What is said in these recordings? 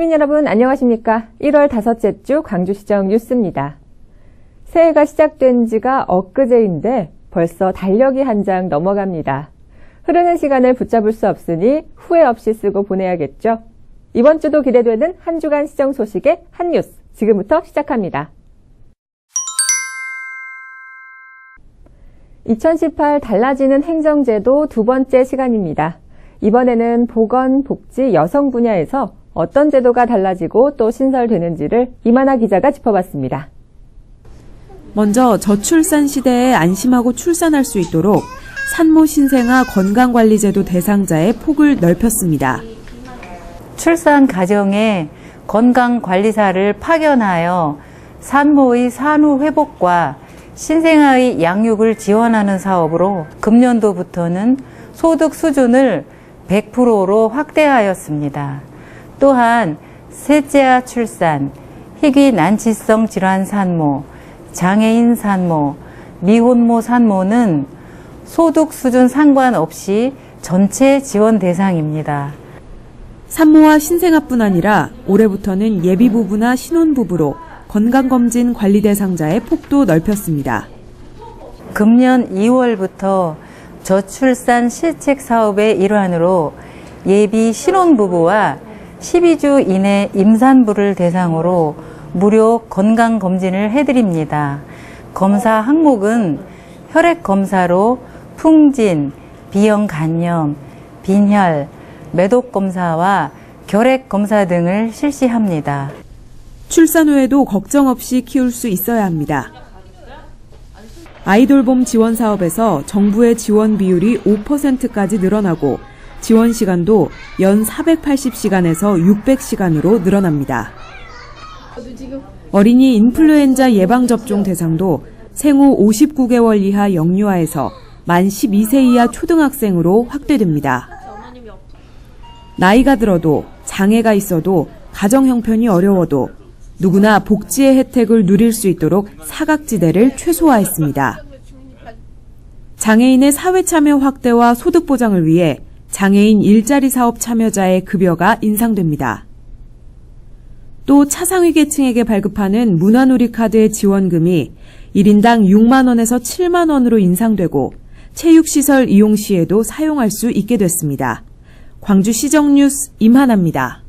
시민 여러분 안녕하십니까? 1월 5째 주 광주시정 뉴스입니다. 새해가 시작된 지가 엊그제인데 벌써 달력이 한 장 넘어갑니다. 흐르는 시간을 붙잡을 수 없으니 후회 없이 쓰고 보내야겠죠. 이번 주도 기대되는 한 주간 시정 소식의 한 뉴스 지금부터 시작합니다. 2018 달라지는 행정제도 두 번째 시간입니다. 이번에는 보건, 복지, 여성 분야에서 어떤 제도가 달라지고 또 신설되는지를 이만하 기자가 짚어봤습니다. 먼저 저출산 시대에 안심하고 출산할 수 있도록 산모 신생아 건강관리제도 대상자의 폭을 넓혔습니다. 출산 가정에 건강관리사를 파견하여 산모의 산후 회복과 신생아의 양육을 지원하는 사업으로 금년도부터는 소득 수준을 100%로 확대하였습니다. 또한 셋째아 출산, 희귀 난치성 질환 산모, 장애인 산모, 미혼모 산모는 소득 수준 상관없이 전체 지원 대상입니다. 산모와 신생아뿐 아니라 올해부터는 예비부부나 신혼부부로 건강검진 관리 대상자의 폭도 넓혔습니다. 금년 2월부터 저출산 실책 사업의 일환으로 예비 신혼부부와 12주 이내 임산부를 대상으로 무료 건강검진을 해드립니다. 검사 항목은 혈액검사로 풍진, 비형간염, 빈혈, 매독검사와 결핵검사 등을 실시합니다. 출산 후에도 걱정 없이 키울 수 있어야 합니다. 아이돌봄 지원 사업에서 정부의 지원 비율이 5%까지 늘어나고 지원 시간도 연 480시간에서 600시간으로 늘어납니다. 어린이 인플루엔자 예방접종 대상도 생후 59개월 이하 영유아에서 만 12세 이하 초등학생으로 확대됩니다. 나이가 들어도 장애가 있어도 가정 형편이 어려워도 누구나 복지의 혜택을 누릴 수 있도록 사각지대를 최소화했습니다. 장애인의 사회참여 확대와 소득 보장을 위해 장애인 일자리 사업 참여자의 급여가 인상됩니다. 또 차상위 계층에게 발급하는 문화누리 카드의 지원금이 1인당 6만 원에서 7만 원으로 인상되고 체육시설 이용 시에도 사용할 수 있게 됐습니다. 광주시정뉴스 임하나입니다.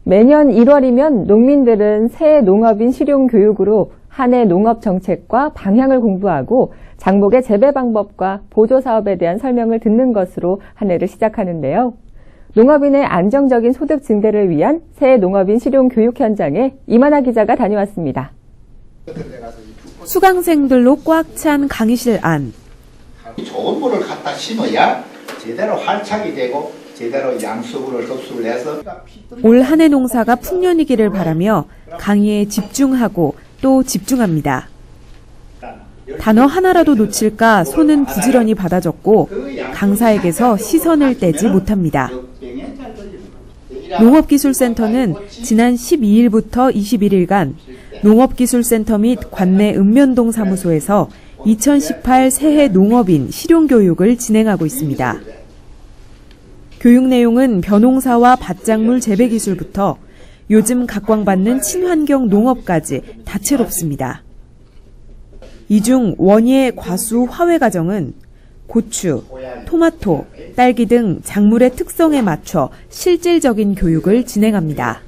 매년 1월이면 농민들은 새해 농업인 실용교육으로 한 해 농업 정책과 방향을 공부하고 장목의 재배 방법과 보조 사업에 대한 설명을 듣는 것으로 한 해를 시작하는데요. 농업인의 안정적인 소득 증대를 위한 새해 농업인 실용교육 현장에 이만하 기자가 다녀왔습니다. 수강생들로 꽉 찬 강의실 안. 좋은 물을 갖다 심어야 제대로 활착이 되고 제대로 양수구를 흡수를 해서 올 한 해 농사가 풍년이기를 바라며 강의에 집중하고 또 집중합니다. 단어 하나라도 놓칠까 손은 부지런히 받아 적고 강사에게서 시선을 떼지 못합니다. 농업기술센터는 지난 12일부터 21일간 농업기술센터 및 관내 읍면동 사무소에서 2018 새해 농업인 실용교육을 진행하고 있습니다. 교육 내용은 벼농사와 밭작물 재배 기술부터 요즘 각광받는 친환경 농업까지 다채롭습니다. 이 중 원예, 과수, 화훼 과정은 고추, 토마토, 딸기 등 작물의 특성에 맞춰 실질적인 교육을 진행합니다.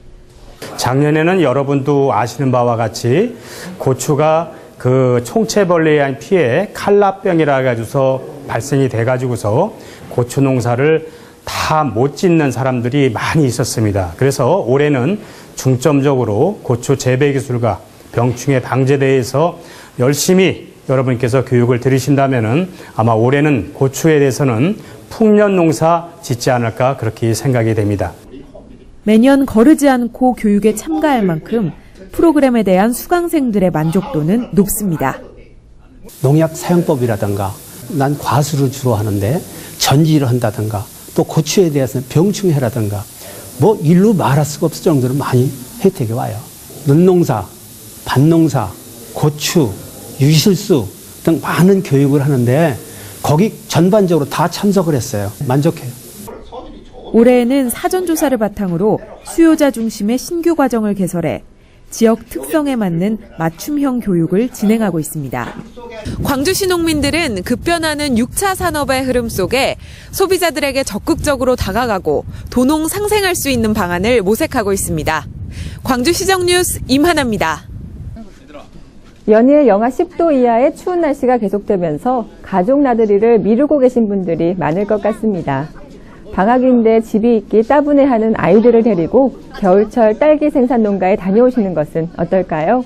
작년에는 여러분도 아시는 바와 같이 고추가 그 총체벌레에 의한 피해 칼라병이라 가지고서 발생이 돼 가지고서 고추 농사를 다 못 짓는 사람들이 많이 있었습니다. 그래서 올해는 중점적으로 고추 재배 기술과 병충해 방제에 대해서 열심히 여러분께서 교육을 들으신다면은 아마 올해는 고추에 대해서는 풍년 농사 짓지 않을까 그렇게 생각이 됩니다. 매년 거르지 않고 교육에 참가할 만큼 프로그램에 대한 수강생들의 만족도는 높습니다. 농약 사용법이라든가 난 과수를 주로 하는데 전지를 한다든가 또 고추에 대해서는 병충해라든가 뭐 일로 말할 수가 없을 정도로 많이 혜택이 와요. 눈농사, 밭농사, 고추, 유실수 등 많은 교육을 하는데 거기 전반적으로 다 참석을 했어요. 만족해요. 올해에는 사전조사를 바탕으로 수요자 중심의 신규 과정을 개설해 지역 특성에 맞는 맞춤형 교육을 진행하고 있습니다. 광주시 농민들은 급변하는 6차 산업의 흐름 속에 소비자들에게 적극적으로 다가가고 도농 상생할 수 있는 방안을 모색하고 있습니다. 광주시정 뉴스 임하나입니다. 연일 영하 10도 이하의 추운 날씨가 계속되면서 가족 나들이를 미루고 계신 분들이 많을 것 같습니다. 방학인데 집이 있기 따분해하는 아이들을 데리고 겨울철 딸기 생산 농가에 다녀오시는 것은 어떨까요?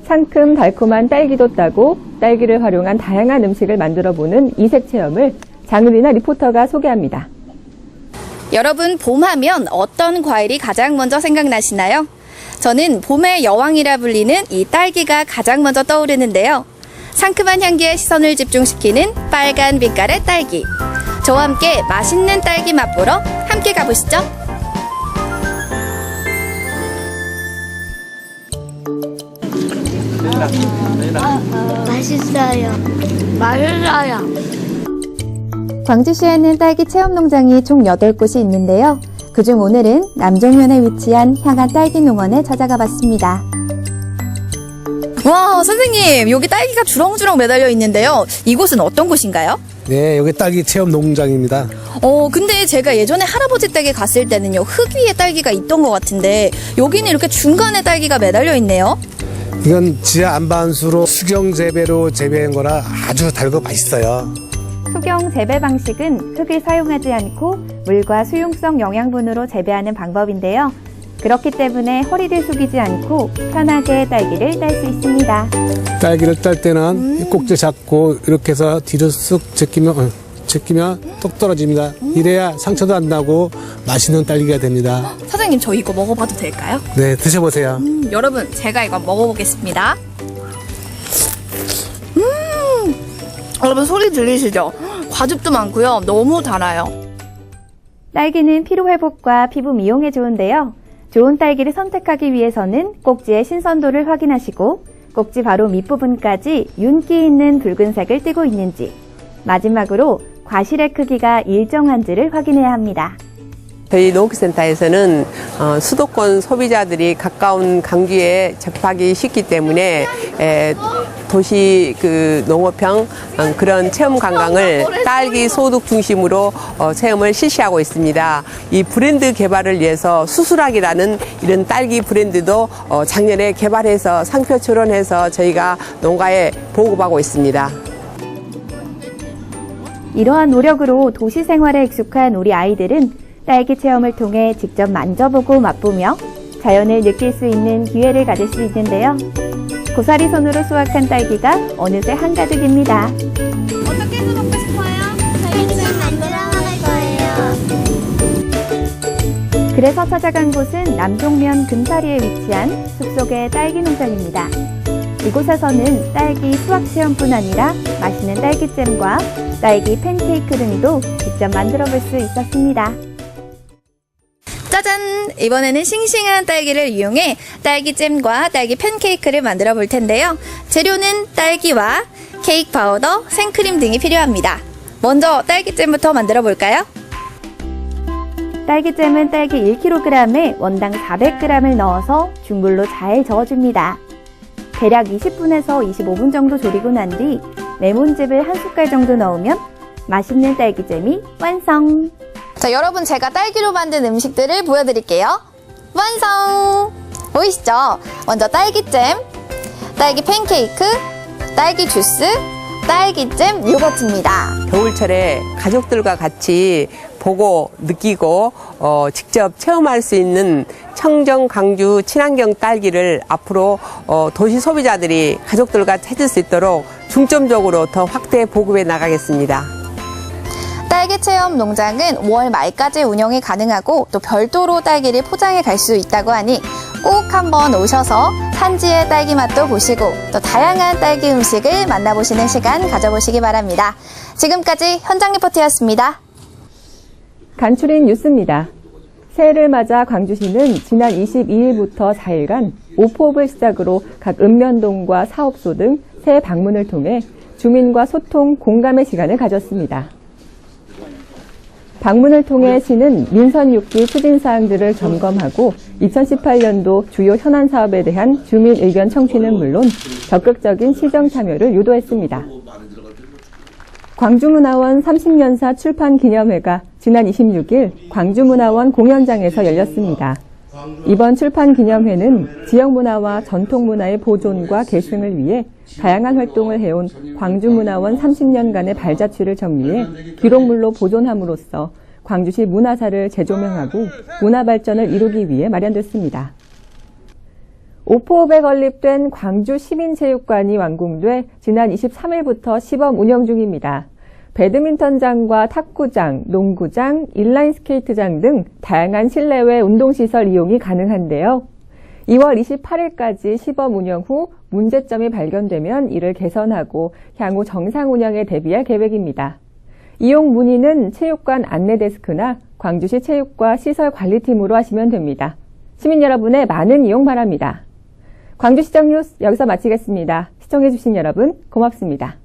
상큼 달콤한 딸기도 따고 딸기를 활용한 다양한 음식을 만들어보는 이색 체험을 장유리나 리포터가 소개합니다. 여러분, 봄하면 어떤 과일이 가장 먼저 생각나시나요? 저는 봄의 여왕이라 불리는 이 딸기가 가장 먼저 떠오르는데요. 상큼한 향기에 시선을 집중시키는 빨간 빛깔의 딸기. 저와 함께 맛있는 딸기 맛보러 함께 가보시죠. 맛있어요. 맛있어요. 광주시에는 딸기 체험 농장이 총 8곳이 있는데요. 그중 오늘은 남종면에 위치한 향한 딸기 농원에 찾아가 봤습니다. 와, 선생님, 여기 딸기가 주렁주렁 매달려 있는데요. 이곳은 어떤 곳인가요? 네, 여기 딸기 체험 농장입니다. 근데 제가 예전에 할아버지 댁에 갔을 때는요, 흙 위에 딸기가 있던 것 같은데 여기는 이렇게 중간에 딸기가 매달려 있네요. 이건 지하 안반수로 수경 재배로 재배한 거라 아주 달고 맛있어요. 수경 재배 방식은 흙을 사용하지 않고 물과 수용성 영양분으로 재배하는 방법인데요. 그렇기 때문에 허리를 숙이지 않고 편하게 딸기를 딸 수 있습니다. 딸기를 딸 때는 꼭지 잡고 이렇게 해서 뒤로 쓱 제끼면 똑 떨어집니다. 이래야 상처도 안 나고 맛있는 딸기가 됩니다. 선생님, 저 이거 먹어봐도 될까요? 네, 드셔보세요. 여러분, 제가 이거 먹어보겠습니다. 여러분, 소리 들리시죠? 과즙도 많고요. 너무 달아요. 딸기는 피로회복과 피부 미용에 좋은데요. 좋은 딸기를 선택하기 위해서는 꼭지의 신선도를 확인하시고 꼭지 바로 밑부분까지 윤기 있는 붉은색을 띠고 있는지, 마지막으로 과실의 크기가 일정한지를 확인해야 합니다. 저희 농업센터에서는 수도권 소비자들이 가까운 광주에 접하기 쉽기 때문에 도시 농업형 그런 체험 관광을 딸기 소득 중심으로 체험을 실시하고 있습니다. 이 브랜드 개발을 위해서 수수락이라는 이런 딸기 브랜드도 작년에 개발해서 상표 출원해서 저희가 농가에 보급하고 있습니다. 이러한 노력으로 도시 생활에 익숙한 우리 아이들은 딸기 체험을 통해 직접 만져보고 맛보며 자연을 느낄 수 있는 기회를 가질 수 있는데요. 고사리 손으로 수확한 딸기가 어느새 한가득입니다. 어떻게 해서 먹고 싶어요? 딸기찜 만들어 먹을 거예요. 그래서 찾아간 곳은 남종면 금사리에 위치한 숲속의 딸기 농장입니다. 이곳에서는 딸기 수확 체험뿐 아니라 맛있는 딸기잼과 딸기 팬케이크 등도 직접 만들어 볼 수 있었습니다. 짜잔! 이번에는 싱싱한 딸기를 이용해 딸기잼과 딸기 팬케이크를 만들어 볼 텐데요. 재료는 딸기와 케이크 파우더, 생크림 등이 필요합니다. 먼저 딸기잼부터 만들어 볼까요? 딸기잼은 딸기 1kg에 원당 400g을 넣어서 중불로 잘 저어줍니다. 대략 20분에서 25분 정도 졸이고 난 뒤 레몬즙을 한 숟갈 정도 넣으면 맛있는 딸기잼이 완성! 자, 여러분, 제가 딸기로 만든 음식들을 보여드릴게요. 완성! 보이시죠? 먼저 딸기잼, 딸기 팬케이크, 딸기 주스, 딸기잼 요거트입니다. 겨울철에 가족들과 같이 보고 느끼고 직접 체험할 수 있는 청정 광주 친환경 딸기를 앞으로 도시 소비자들이 가족들과 찾을 수 있도록 중점적으로 더 확대 보급해 나가겠습니다. 딸기 체험 농장은 5월 말까지 운영이 가능하고 또 별도로 딸기를 포장해 갈 수 있다고 하니 꼭 한번 오셔서 산지의 딸기 맛도 보시고 또 다양한 딸기 음식을 만나보시는 시간 가져보시기 바랍니다. 지금까지 현장 리포트였습니다. 간추린 뉴스입니다. 새해를 맞아 광주시는 지난 22일부터 4일간 오포업을 시작으로 각 읍면동과 사업소 등 새해 방문을 통해 주민과 소통, 공감의 시간을 가졌습니다. 방문을 통해 시는 민선 6기 추진 사항들을 점검하고 2018년도 주요 현안 사업에 대한 주민 의견 청취는 물론 적극적인 시정 참여를 유도했습니다. 광주문화원 30년사 출판 기념회가 지난 26일 광주문화원 공연장에서 열렸습니다. 이번 출판 기념회는 지역문화와 전통문화의 보존과 계승을 위해 다양한 활동을 해온 광주문화원 30년간의 발자취를 정리해 기록물로 보존함으로써 광주시 문화사를 재조명하고 문화발전을 이루기 위해 마련됐습니다. 오포읍에 건립된 광주시민체육관이 완공돼 지난 23일부터 시범 운영 중입니다. 배드민턴장과 탁구장, 농구장, 인라인 스케이트장 등 다양한 실내외 운동시설 이용이 가능한데요. 2월 28일까지 시범 운영 후 문제점이 발견되면 이를 개선하고 향후 정상 운영에 대비할 계획입니다. 이용 문의는 체육관 안내데스크나 광주시 체육과 시설관리팀으로 하시면 됩니다. 시민 여러분의 많은 이용 바랍니다. 광주시정 뉴스 여기서 마치겠습니다. 시청해주신 여러분 고맙습니다.